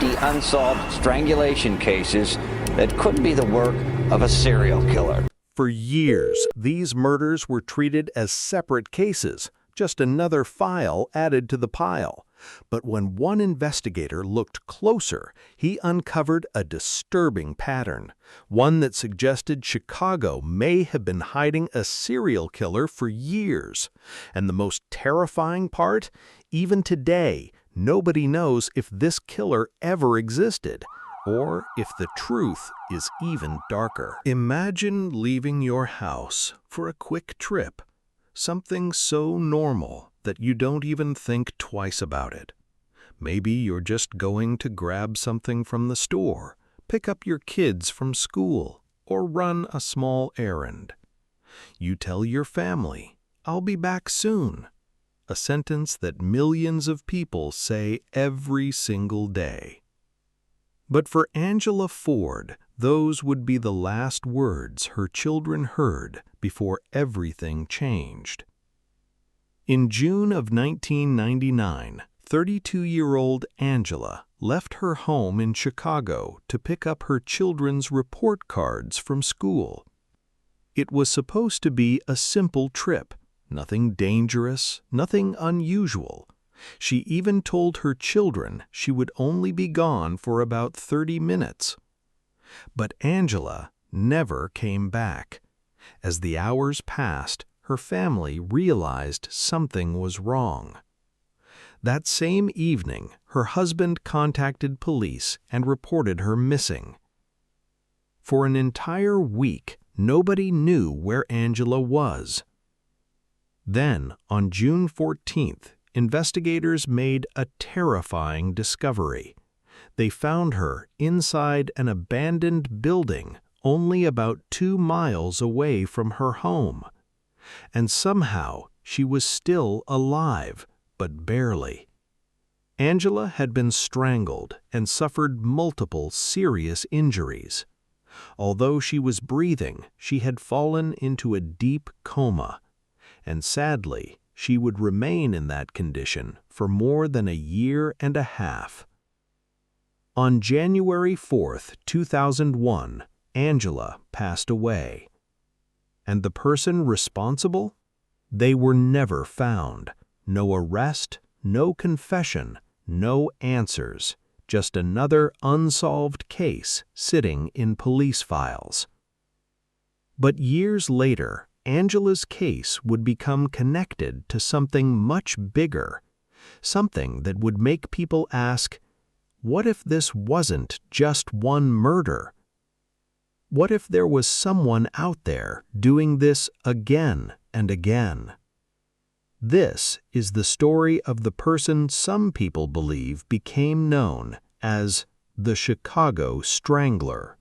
50 unsolved strangulation cases that could be the work of a serial killer. For years, these murders were treated as separate cases, just another file added to the pile. But when one investigator looked closer, he uncovered a disturbing pattern, one that suggested Chicago may have been hiding a serial killer for years. And the most terrifying part? Even today, nobody knows if this killer ever existed, or if the truth is even darker. Imagine leaving your house for a quick trip, something so normal that you don't even think twice about it. Maybe you're just going to grab something from the store, pick up your kids from school, or run a small errand. You tell your family, "I'll be back soon," a sentence that millions of people say every single day. But for Angela Ford, those would be the last words her children heard before everything changed. In June of 1999, 32-year-old Angela left her home in Chicago to pick up her children's report cards from school. It was supposed to be a simple trip, nothing dangerous, nothing unusual. She even told her children she would only be gone for about 30 minutes. But Angela never came back. As the hours passed, her family realized something was wrong. That same evening, her husband contacted police and reported her missing. For an entire week, nobody knew where Angela was. Then, on June 14th, investigators made a terrifying discovery. They found her inside an abandoned building only about 2 miles away from her home. And somehow she was still alive, but barely. Angela had been strangled and suffered multiple serious injuries. Although she was breathing, she had fallen into a deep coma, and sadly, she would remain in that condition for more than a year and a half. On January 4th, 2001, Angela passed away. And the person responsible? They were never found. No arrest, no confession, no answers. Just another unsolved case sitting in police files. But years later, Angela's case would become connected to something much bigger, something that would make people ask, what if this wasn't just one murder? What if there was someone out there doing this again and again? This is the story of the person some people believe became known as the Chicago Strangler.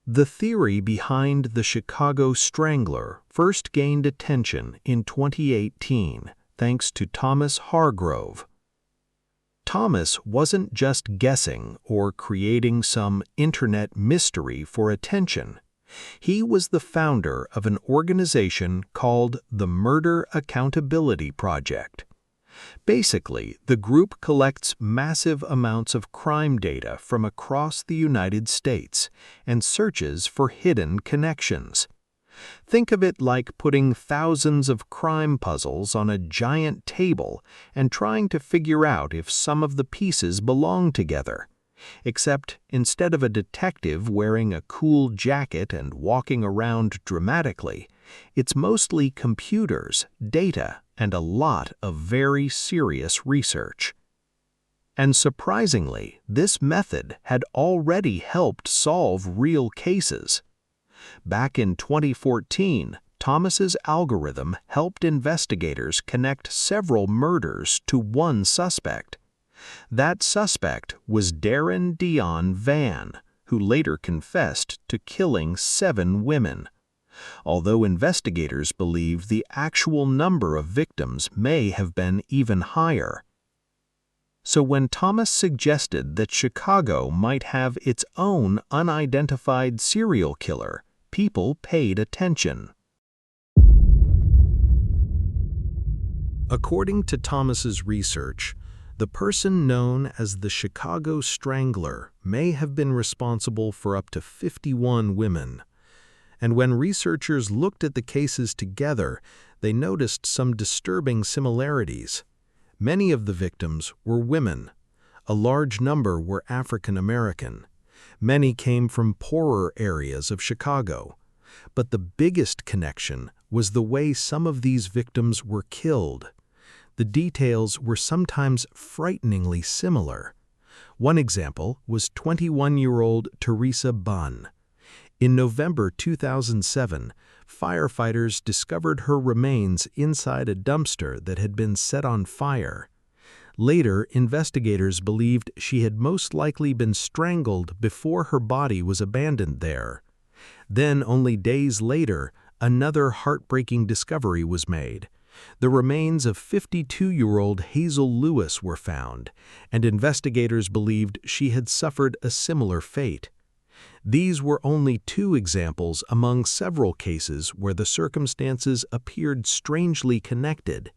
The theory behind the Chicago Strangler first gained attention in 2018 thanks to Thomas Hargrove. Thomas wasn't just guessing or creating some internet mystery for attention. He was the founder of an organization called the Murder Accountability Project. Basically, the group collects massive amounts of crime data from across the United States and searches for hidden connections. Think of it like putting thousands of crime puzzles on a giant table and trying to figure out if some of the pieces belong together. Except instead of a detective wearing a cool jacket and walking around dramatically, it's mostly computers, data, and a lot of very serious research. And surprisingly, this method had already helped solve real cases. Back in 2014, Thomas's algorithm helped investigators connect several murders to one suspect. That suspect was Darren Dion Van, who later confessed to killing 7 women. Although investigators believe the actual number of victims may have been even higher. So when Thomas suggested that Chicago might have its own unidentified serial killer, people paid attention. According to Thomas's research, The person known as the Chicago Strangler may have been responsible for up to 51 women. And when researchers looked at the cases together, they noticed some disturbing similarities. Many of the victims were women. A large number were African American. Many came from poorer areas of Chicago. But the biggest connection was the way some of these victims were killed. The details were sometimes frighteningly similar. One example was 21-year-old Teresa Bunn. In November 2007, firefighters discovered her remains inside a dumpster that had been set on fire. Later, investigators believed she had most likely been strangled before her body was abandoned there. Then, only days later, another heartbreaking discovery was made. The remains of 52-year-old Hazel Lewis were found, and investigators believed she had suffered a similar fate. These were only two examples among several cases where the circumstances appeared strangely connected,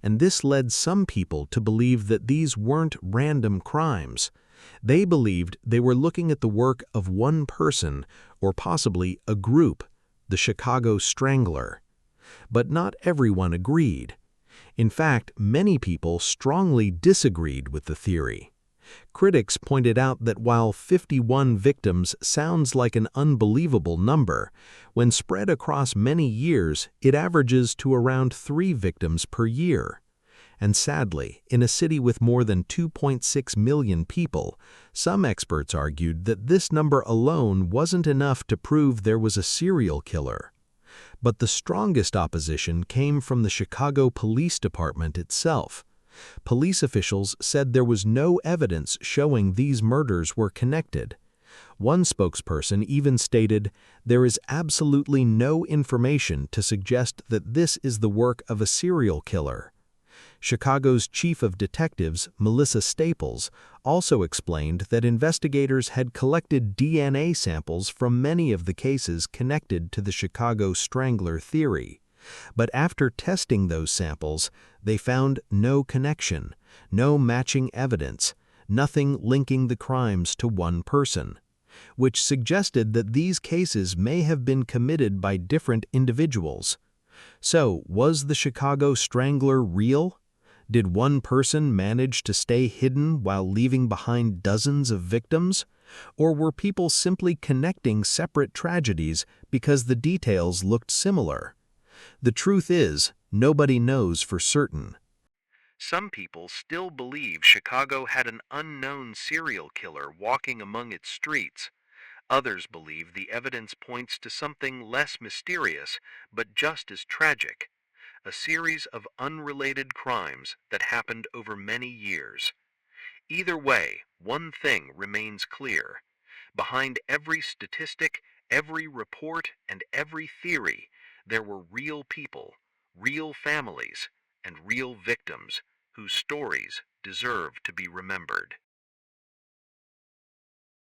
and this led some people to believe that these weren't random crimes. They believed they were looking at the work of one person, or possibly a group, the Chicago Strangler. But not everyone agreed. In fact, many people strongly disagreed with the theory. Critics pointed out that while 51 victims sounds like an unbelievable number, when spread across many years, it averages to around 3 victims per year. And sadly, in a city with more than 2.6 million people, some experts argued that this number alone wasn't enough to prove there was a serial killer. But the strongest opposition came from the Chicago Police Department itself. Police officials said there was no evidence showing these murders were connected. One spokesperson even stated, "There is absolutely no information to suggest that this is the work of a serial killer." Chicago's chief of detectives, Melissa Staples, also explained that investigators had collected DNA samples from many of the cases connected to the Chicago Strangler theory. But after testing those samples, they found no connection, no matching evidence, nothing linking the crimes to one person, which suggested that these cases may have been committed by different individuals. So, was the Chicago Strangler real? Did one person manage to stay hidden while leaving behind dozens of victims? Or were people simply connecting separate tragedies because the details looked similar? The truth is, nobody knows for certain. Some people still believe Chicago had an unknown serial killer walking among its streets. Others believe the evidence points to something less mysterious, but just as tragic. A series of unrelated crimes that happened over many years. Either way, one thing remains clear. Behind every statistic, every report, and every theory, there were real people, real families, and real victims whose stories deserve to be remembered.